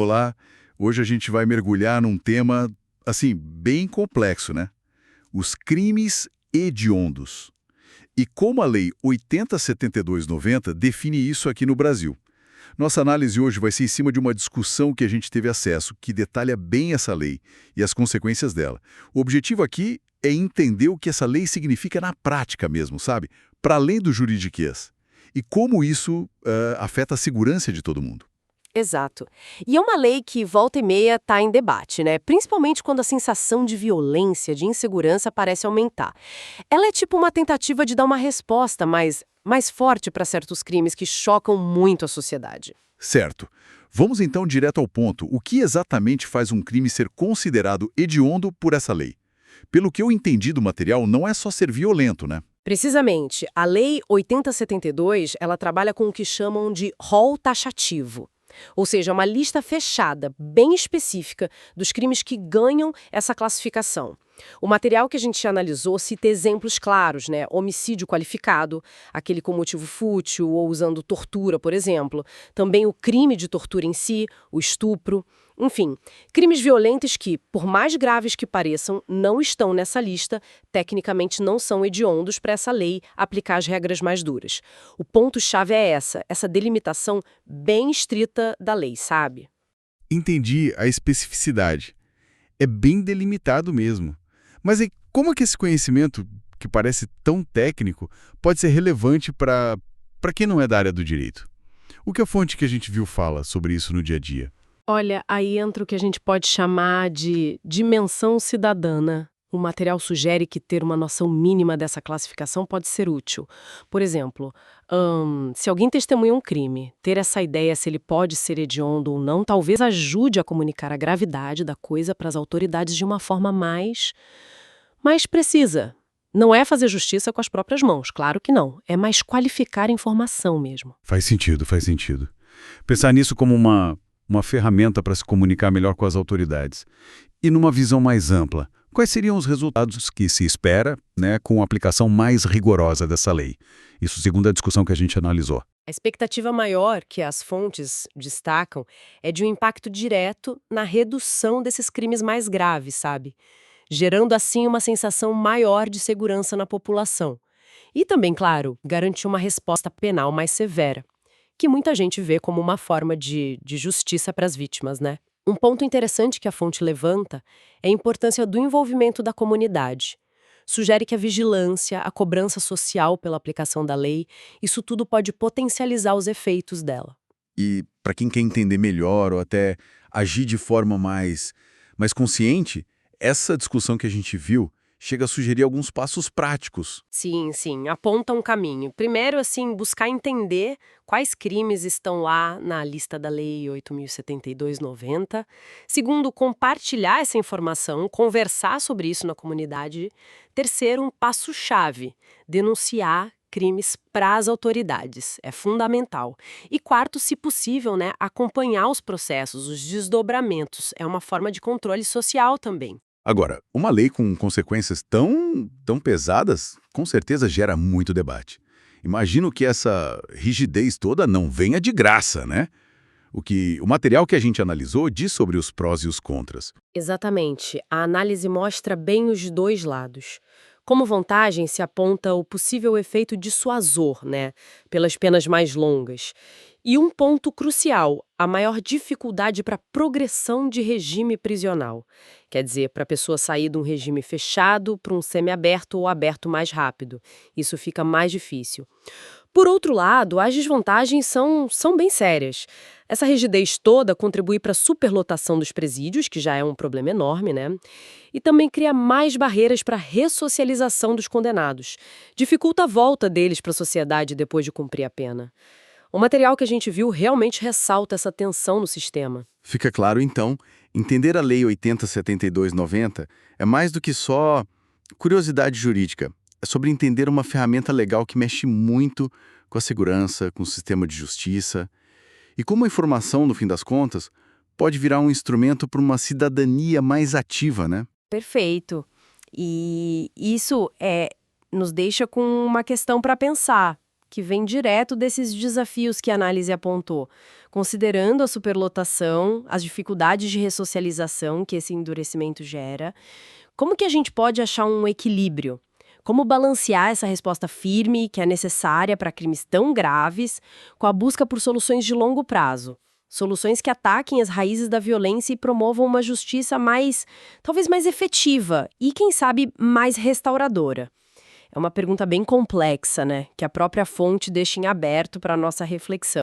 Olá, hoje a gente vai mergulhar num tema, assim, bem complexo, né? Os crimes hediondos. E como a Lei 8072/90 define isso aqui no Brasil. Nossa análise hoje vai ser em cima de uma discussão que a gente teve acesso, que detalha bem essa lei e as consequências dela. O objetivo aqui é entender o que essa lei significa na prática mesmo, sabe? Para além do juridiquês. E como isso afeta a segurança de todo mundo. Exato. E é uma lei que volta e meia está em debate, né? Principalmente quando a sensação de violência, de insegurança parece aumentar. Ela é tipo uma tentativa de dar uma resposta mais forte para certos crimes que chocam muito a sociedade. Certo. Vamos então direto ao ponto. O que exatamente faz um crime ser considerado hediondo por essa lei? Pelo que eu entendi do material, não é só ser violento, né? Precisamente, a Lei 8072, ela trabalha com o que chamam de rol taxativo. Ou seja, uma lista fechada, bem específica, dos crimes que ganham essa classificação. O material que a gente analisou cita exemplos claros, né? Homicídio qualificado, aquele com motivo fútil ou usando tortura, por exemplo. Também o crime de tortura em si, o estupro. Enfim, crimes violentos que, por mais graves que pareçam, não estão nessa lista, tecnicamente não são hediondos para essa lei aplicar as regras mais duras. O ponto-chave é essa delimitação bem estrita da lei, sabe? Entendi a especificidade. É bem delimitado mesmo. Mas aí, como é que esse conhecimento, que parece tão técnico, pode ser relevante para quem não é da área do direito? O que a fonte que a gente viu fala sobre isso no dia a dia? Olha, aí entra o que a gente pode chamar de dimensão cidadana. O material sugere que ter uma noção mínima dessa classificação pode ser útil. Por exemplo, se alguém testemunha um crime, ter essa ideia se ele pode ser hediondo ou não, talvez ajude a comunicar a gravidade da coisa para as autoridades de uma forma mais precisa. Não é fazer justiça com as próprias mãos, claro que não. É mais qualificar a informação mesmo. Faz sentido, faz sentido. Pensar nisso como uma ferramenta para se comunicar melhor com as autoridades. E numa visão mais ampla, quais seriam os resultados que se espera, né, com a aplicação mais rigorosa dessa lei? Isso segundo a discussão que a gente analisou. A expectativa maior que as fontes destacam é de um impacto direto na redução desses crimes mais graves, sabe? Gerando assim uma sensação maior de segurança na população. E também, claro, garantir uma resposta penal mais severa, que muita gente vê como uma forma de justiça para as vítimas, né? Um ponto interessante que a fonte levanta é a importância do envolvimento da comunidade. Sugere que a vigilância, a cobrança social pela aplicação da lei, isso tudo pode potencializar os efeitos dela. E para quem quer entender melhor ou até agir de forma mais consciente, essa discussão que a gente viu chega a sugerir alguns passos práticos. Sim, aponta um caminho. Primeiro, assim, buscar entender quais crimes estão lá na lista da Lei 8.072/90. Segundo, compartilhar essa informação, conversar sobre isso na comunidade. Terceiro, um passo-chave, denunciar crimes para as autoridades. É fundamental. E quarto, se possível, né, acompanhar os processos, os desdobramentos. É uma forma de controle social também. Agora, uma lei com consequências tão pesadas, com certeza gera muito debate. Imagino que essa rigidez toda não venha de graça, né? O material que a gente analisou diz sobre os prós e os contras. Exatamente. A análise mostra bem os dois lados. Como vantagem, se aponta o possível efeito dissuasor, né, pelas penas mais longas. E um ponto crucial, a maior dificuldade para progressão de regime prisional. Quer dizer, para a pessoa sair de um regime fechado para um semiaberto ou aberto mais rápido. Isso fica mais difícil. Por outro lado, as desvantagens são bem sérias. Essa rigidez toda contribui para a superlotação dos presídios, que já é um problema enorme, né? E também cria mais barreiras para a ressocialização dos condenados. Dificulta a volta deles para a sociedade depois de cumprir a pena. O material que a gente viu realmente ressalta essa tensão no sistema. Fica claro, então, entender a Lei 8072/90 é mais do que só curiosidade jurídica. É sobre entender uma ferramenta legal que mexe muito com a segurança, com o sistema de justiça. E como a informação, no fim das contas, pode virar um instrumento para uma cidadania mais ativa, né? Perfeito. E isso nos deixa com uma questão para pensar. que vem direto desses desafios que a análise apontou, considerando a superlotação, as dificuldades de ressocialização que esse endurecimento gera. Como que a gente pode achar um equilíbrio? Como balancear essa resposta firme que é necessária para crimes tão graves com a busca por soluções de longo prazo? Soluções que ataquem as raízes da violência e promovam uma justiça talvez mais efetiva e, quem sabe, mais restauradora. É uma pergunta bem complexa, né? Que a própria fonte deixa em aberto para a nossa reflexão.